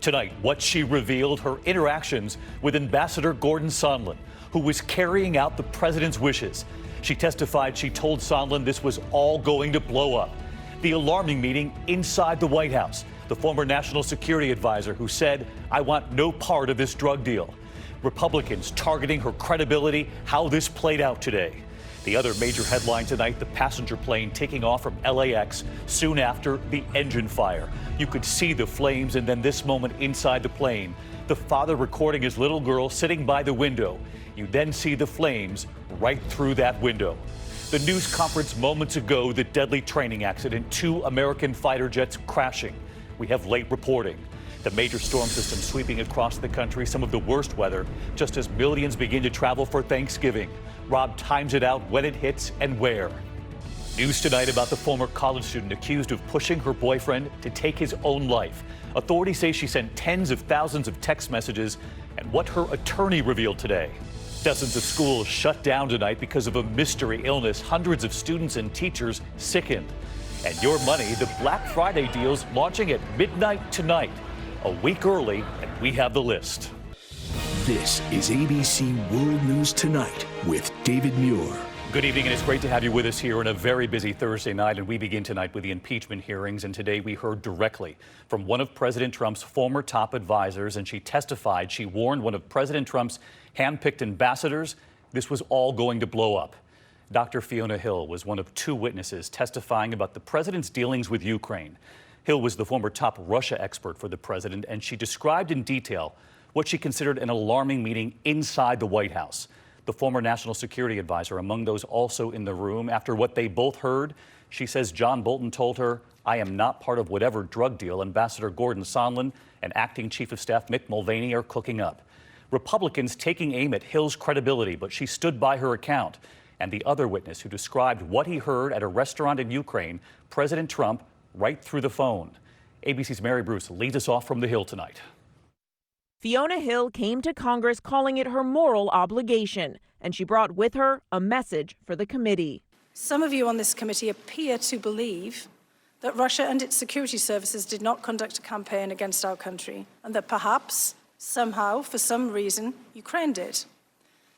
Tonight, what she revealed, her interactions with Ambassador Gordon Sondland, who was carrying out the president's wishes. She testified she told Sondland this was all going to blow up. The alarming meeting inside the White House. The former national security advisor who said, "I want no part of this drug deal." Republicans targeting her credibility, how this played out today. The other major headline tonight, the passenger plane taking off from LAX soon after the engine fire. You could see the flames, and then this moment inside the plane, the father recording his little girl sitting by the window. You then see the flames right through that window. The news conference moments ago, the deadly training accident, 2 American fighter jets crashing. We have late reporting. The major storm system sweeping across the country, some of the worst weather, just as millions begin to travel for Thanksgiving. Rob times it out when it hits and where. News tonight about the former college student accused of pushing her boyfriend to take his own life. Authorities say she sent tens of thousands of text messages, and what her attorney revealed today. Dozens of schools shut down tonight because of a mystery illness. Hundreds of students and teachers sickened. And your money, the Black Friday deals launching at midnight tonight. A week early, and we have the list. This is ABC World News Tonight with David Muir. Good evening, and it's great to have you with us here on a very busy Thursday night. And we begin tonight with the impeachment hearings. And today we heard directly from one of President Trump's former top advisors. And she testified, she warned one of President Trump's handpicked ambassadors this was all going to blow up. Dr. Fiona Hill was one of 2 witnesses testifying about the president's dealings with Ukraine. Hill was the former top Russia expert for the president, and she described in detail what she considered an alarming meeting inside the White House. The former national security advisor among those also in the room. After what they both heard, she says John Bolton told her, "I am not part of whatever drug deal Ambassador Gordon Sondland and Acting Chief of Staff Mick Mulvaney are cooking up." Republicans taking aim at Hill's credibility, but she stood by her account. And the other witness who described what he heard at a restaurant in Ukraine, President Trump, right through the phone. ABC's Mary Bruce leads us off from the Hill tonight. Fiona Hill came to Congress calling it her moral obligation, and she brought with her a message for the committee. Some of you on this committee appear to believe that Russia and its security services did not conduct a campaign against our country, and that perhaps, somehow, for some reason, Ukraine did.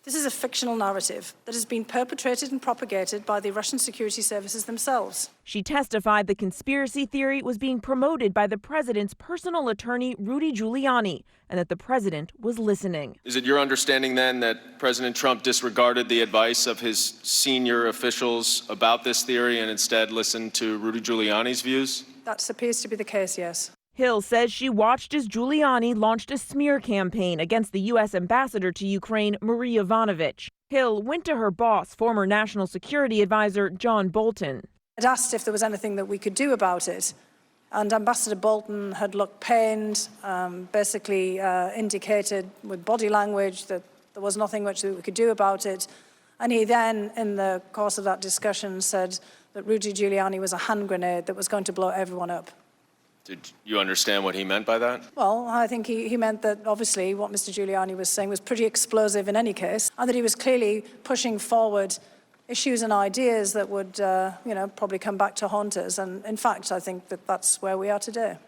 This is a fictional narrative that has been perpetrated and propagated by the Russian security services themselves. She testified the conspiracy theory was being promoted by the president's personal attorney, Rudy Giuliani, and that the president was listening. Is it your understanding then that President Trump disregarded the advice of his senior officials about this theory and instead listened to Rudy Giuliani's views? That appears to be the case, yes. Hill says she watched as Giuliani launched a smear campaign against the U.S. ambassador to Ukraine, Marie Yovanovitch. Hill went to her boss, former national security advisor John Bolton. I'd asked if there was anything that we could do about it, and Ambassador Bolton had looked pained, basically indicated with body language that there was nothing much that we could do about it. And he then, in the course of that discussion, said that Rudy Giuliani was a hand grenade that was going to blow everyone up. Did you understand what he meant by that? Well, I think he meant that obviously what Mr. Giuliani was saying was pretty explosive in any case, and that he was clearly pushing forward issues and ideas that would, probably come back to haunt us. And in fact, I think that that's where we are today.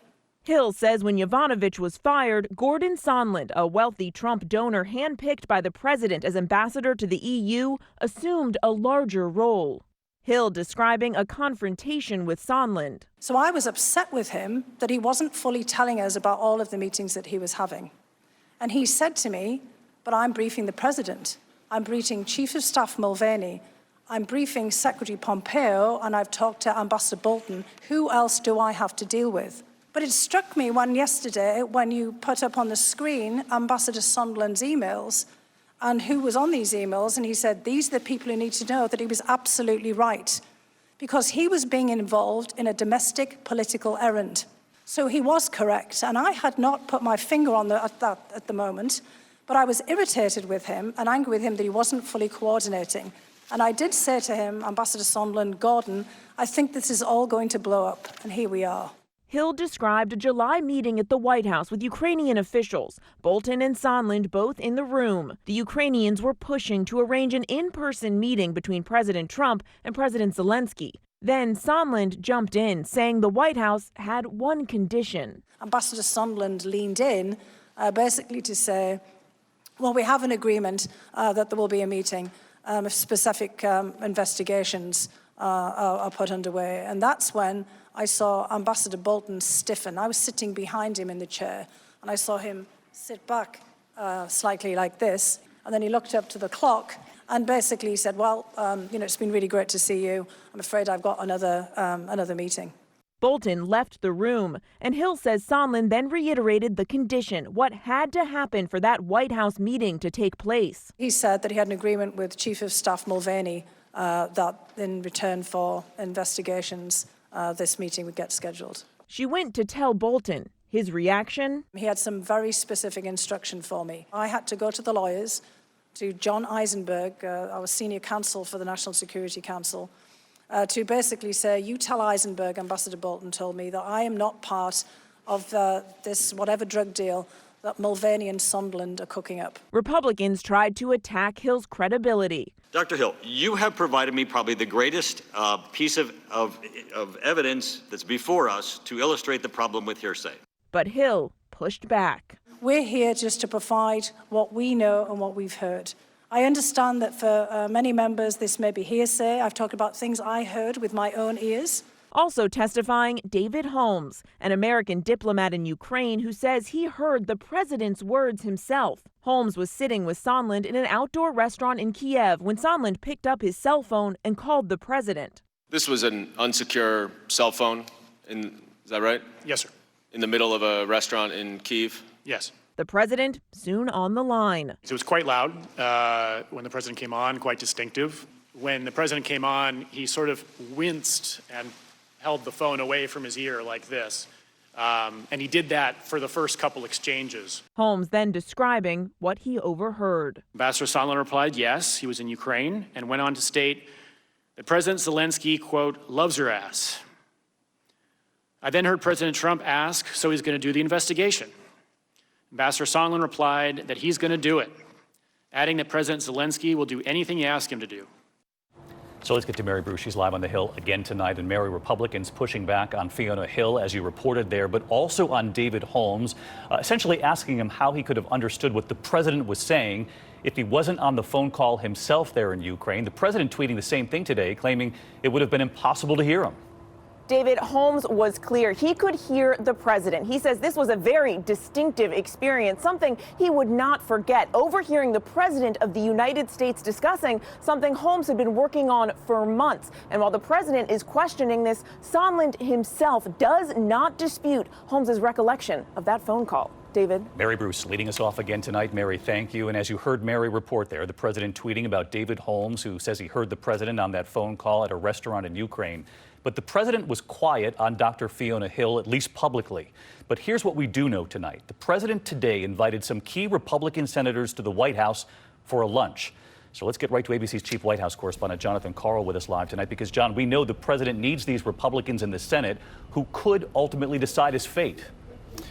Hill says when Yovanovitch was fired, Gordon Sondland, a wealthy Trump donor handpicked by the president as ambassador to the EU, assumed a larger role. Hill describing a confrontation with Sondland. So I was upset with him that he wasn't fully telling us about all of the meetings that he was having. And he said to me, "But I'm briefing the president. I'm briefing Chief of Staff Mulvaney. I'm briefing Secretary Pompeo, and I've talked to Ambassador Bolton. Who else do I have to deal with?" But it struck me yesterday when you put up on the screen Ambassador Sondland's emails, and who was on these emails, and he said, these are the people who need to know, that he was absolutely right, because he was being involved in a domestic political errand. So he was correct, and I had not put my finger on that at the moment, but I was irritated with him and angry with him that he wasn't fully coordinating. And I did say to him, Ambassador Sondland, Gordon, I think this is all going to blow up, and here we are. Hill described a July meeting at the White House with Ukrainian officials, Bolton and Sondland both in the room. The Ukrainians were pushing to arrange an in-person meeting between President Trump and President Zelensky. Then Sondland jumped in, saying the White House had one condition. Ambassador Sondland leaned in basically to say, well, we have an agreement that there will be a meeting if specific investigations are put underway. And that's when I saw Ambassador Bolton stiffen. I was sitting behind him in the chair, and I saw him sit back slightly like this. And then he looked up to the clock and basically said, well, it's been really great to see you. I'm afraid I've got another meeting. Bolton left the room, and Hill says Sondland then reiterated the condition, what had to happen for that White House meeting to take place. He said that he had an agreement with Chief of Staff Mulvaney that in return for investigations, this meeting would get scheduled. She went to tell Bolton. His reaction? He had some very specific instruction for me. I had to go to the lawyers, to John Eisenberg, our senior counsel for the National Security Council, to basically say, you tell Eisenberg, Ambassador Bolton told me, that I am not part of this whatever drug deal that Mulvaney and Sondland are cooking up. Republicans tried to attack Hill's credibility. Dr. Hill, you have provided me probably the greatest piece of evidence that's before us to illustrate the problem with hearsay. But Hill pushed back. We're here just to provide what we know and what we've heard. I understand that for many members this may be hearsay. I've talked about things I heard with my own ears. Also testifying, David Holmes, an American diplomat in Ukraine who says he heard the president's words himself. Holmes was sitting with Sondland in an outdoor restaurant in Kiev when Sondland picked up his cell phone and called the president. This was an unsecure cell phone, is that right? Yes, sir. In the middle of a restaurant in Kyiv? Yes. The president soon on the line. It was quite loud when the president came on, quite distinctive. When the president came on, he sort of winced and held the phone away from his ear like this. And he did that for the first couple exchanges. Holmes then describing what he overheard. Ambassador Sondland replied, yes, he was in Ukraine, and went on to state that President Zelensky, quote, loves her ass. I then heard President Trump ask, so he's going to do the investigation. Ambassador Sondland replied that he's going to do it, adding that President Zelensky will do anything you ask him to do. So let's get to Mary Bruce. She's live on the Hill again tonight. And Mary, Republicans pushing back on Fiona Hill, as you reported there, but also on David Holmes, essentially asking him how he could have understood what the president was saying if he wasn't on the phone call himself there in Ukraine. The president tweeting the same thing today, claiming it would have been impossible to hear him. David, Holmes was clear. He could hear the president. He says this was a very distinctive experience, something he would not forget. Overhearing the president of the United States discussing something Holmes had been working on for months. And while the president is questioning this, Sondland himself does not dispute Holmes's recollection of that phone call. David. Mary Bruce leading us off again tonight. Mary, thank you. And as you heard Mary report there, the president tweeting about David Holmes, who says he heard the president on that phone call at a restaurant in Ukraine. But the president was quiet on Dr. Fiona Hill, at least publicly. But here's what we do know tonight. The president today invited some key Republican senators to the White House for a lunch. So let's get right to ABC's chief White House correspondent Jonathan Karl with us live tonight, because, John, we know the president needs these Republicans in the Senate who could ultimately decide his fate.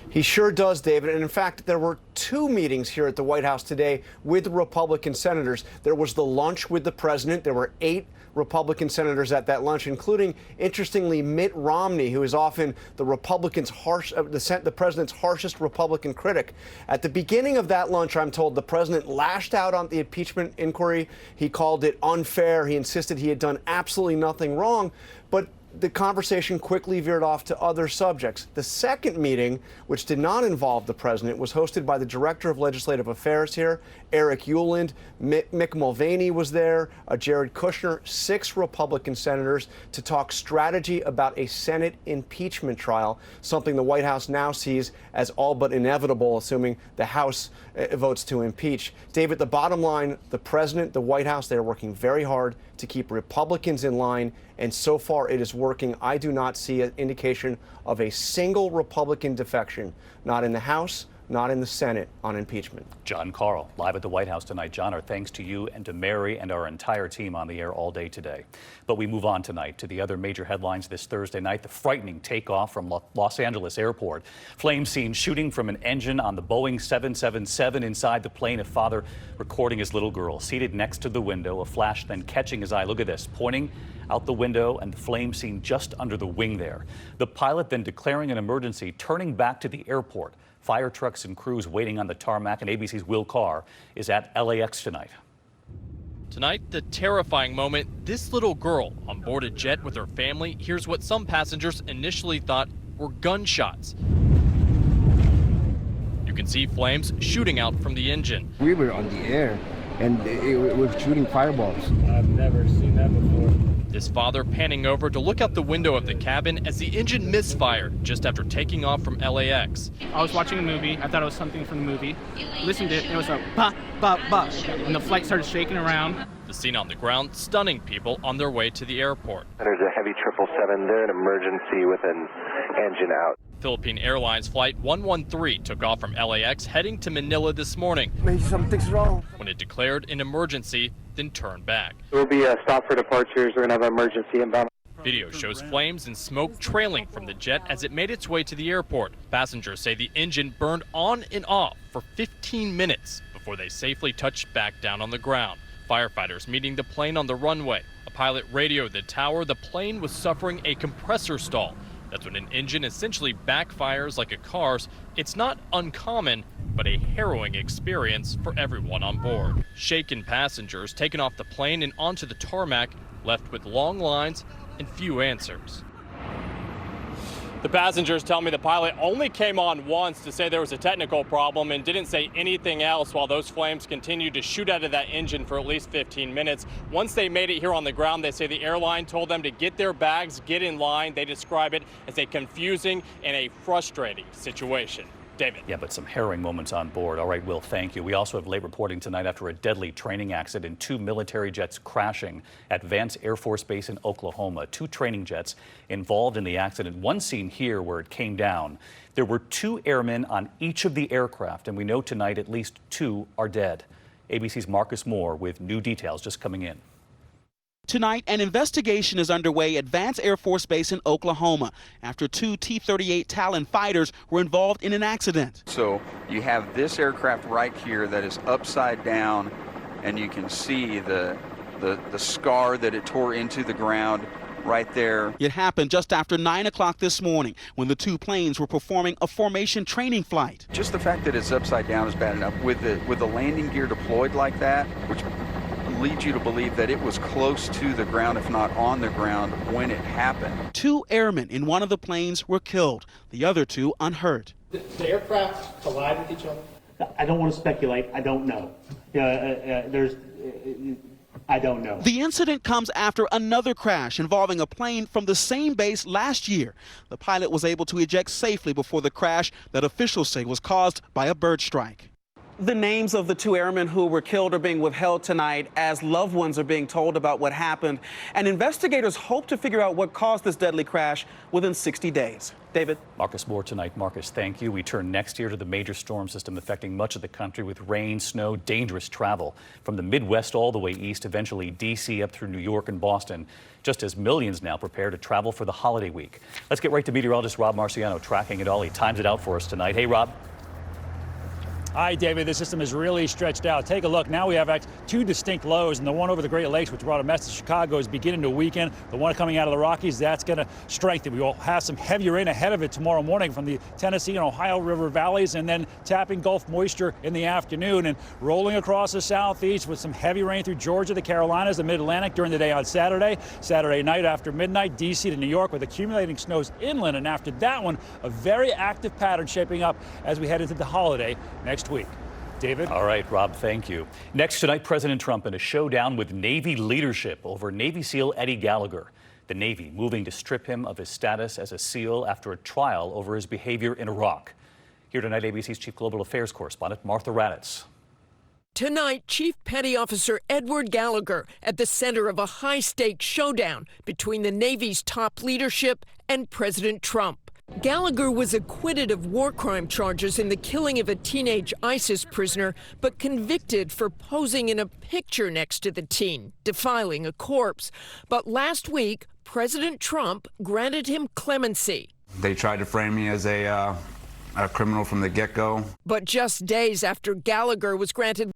He sure does, David. And in fact, there were two meetings here at the White House today with Republican senators. There was the lunch with the president. There were 8 Republican senators at that lunch, including, interestingly, Mitt Romney, who is often the the president's harshest Republican critic. At the beginning of that lunch, I'm told the president lashed out on the impeachment inquiry. He called it unfair. He insisted he had done absolutely nothing wrong. But the conversation quickly veered off to other subjects. The second meeting, which did not involve the president, was hosted by the Director of Legislative Affairs here, Eric Ueland. Mick Mulvaney was there, Jared Kushner, 6 Republican senators to talk strategy about a Senate impeachment trial, something the White House now sees as all but inevitable, assuming the House votes to impeach. David, the bottom line, the president, the White House, they're working very hard to keep Republicans in line, and so far it is working. I do not see an indication of a single Republican defection, not in the House, not in the Senate, on impeachment. John Karl, live at the White House tonight. John, our thanks to you and to Mary and our entire team on the air all day today. But we move on tonight to the other major headlines this Thursday night. The frightening takeoff from Los Angeles Airport. Flames seen shooting from an engine on the Boeing 777. Inside the plane, a father recording his little girl seated next to the window. A flash then catching his eye. Look at this, pointing out the window and the flames seen just under the wing there. The pilot then declaring an emergency, turning back to the airport. Fire trucks and crews waiting on the tarmac, and ABC's Will Carr is at LAX tonight. Tonight, the terrifying moment. This little girl on board a jet with her family hears what some passengers initially thought were gunshots. You can see flames shooting out from the engine. We were on the air and it was shooting fireballs. I've never seen that before. This father panning over to look out the window of the cabin as the engine misfired just after taking off from LAX. I was watching a movie. I thought it was something from the movie. Listened to it, and it was a ba, ba, ba. And the flight started shaking around. The scene on the ground stunning people on their way to the airport. There's a heavy 777. They're in emergency with an engine out. Philippine Airlines Flight 113 took off from LAX heading to Manila this morning. Maybe something's wrong. When it declared an emergency, then turned back. There will be a stop for departures. We're going to have an emergency inbound. Video shows flames and smoke trailing from the jet as it made its way to the airport. Passengers say the engine burned on and off for 15 minutes before they safely touched back down on the ground. Firefighters meeting the plane on the runway. A pilot radioed the tower the plane was suffering a compressor stall. That's when an engine essentially backfires like a car's. It's not uncommon, but a harrowing experience for everyone on board. Shaken passengers taken off the plane and onto the tarmac, left with long lines and few answers. The passengers tell me the pilot only came on once to say there was a technical problem and didn't say anything else while those flames continued to shoot out of that engine for at least 15 minutes. Once they made it here on the ground, they say the airline told them to get their bags, get in line. They describe it as a confusing and a frustrating situation. David. Yeah, but some harrowing moments on board. All right, Will, thank you. We also have late reporting tonight after a deadly training accident, 2 military jets crashing at Vance Air Force Base in Oklahoma. 2 training jets involved in the accident. One seen here where it came down. There were 2 airmen on each of the aircraft, and we know tonight at least 2 are dead. ABC's Marcus Moore with new details just coming in. Tonight, an investigation is underway at Vance Air Force Base in Oklahoma after 2 T-38 Talon fighters were involved in an accident. So you have this aircraft right here that is upside down, and you can see the scar that it tore into the ground right there. It happened just after 9 o'clock this morning when the 2 planes were performing a formation training flight. Just the fact that it's upside down is bad enough. With the landing gear deployed like that, which leads you to believe that it was close to the ground, if not on the ground, when it happened. 2 airmen in one of the planes were killed, the other 2 unhurt. The aircraft collide with each other? I don't want to speculate. I don't know. I don't know. The incident comes after another crash involving a plane from the same base last year. The pilot was able to eject safely before the crash that officials say was caused by a bird strike. The names of the 2 airmen who were killed are being withheld tonight as loved ones are being told about what happened. And investigators hope to figure out what caused this deadly crash within 60 days. David. Marcus Moore tonight. Marcus, thank you. We turn next year to the major storm system affecting much of the country with rain, snow, dangerous travel from the Midwest all the way east, eventually D.C. up through New York and Boston, just as millions now prepare to travel for the holiday week. Let's get right to meteorologist Rob Marciano tracking it all. He times it out for us tonight. Hey, Rob. Hi, David. The system is really stretched out. Take a look. Now we have 2 distinct lows, and the one over the Great Lakes, which brought a mess to Chicago, is beginning to weaken. The one coming out of the Rockies, that's going to strengthen. We will have some heavy rain ahead of it tomorrow morning from the Tennessee and Ohio River valleys, and then tapping Gulf moisture in the afternoon and rolling across the southeast with some heavy rain through Georgia, the Carolinas, the Mid-Atlantic during the day on Saturday. Saturday night after midnight, D.C. to New York with accumulating snows inland, and after that one, a very active pattern shaping up as we head into the holiday next week. David. All right, Rob, thank you. Next tonight, President Trump in a showdown with Navy leadership over Navy SEAL Eddie Gallagher. The Navy moving to strip him of his status as a SEAL after a trial over his behavior in Iraq. Here tonight, ABC's Chief Global Affairs Correspondent Martha Raddatz. Tonight, Chief Petty Officer Edward Gallagher at the center of a high-stakes showdown between the Navy's top leadership and President Trump. Gallagher was acquitted of war crime charges in the killing of a teenage ISIS prisoner, but convicted for posing in a picture next to the teen, defiling a corpse. But last week, President Trump granted him clemency. They tried to frame me as a criminal from the get-go. But just days after Gallagher was granted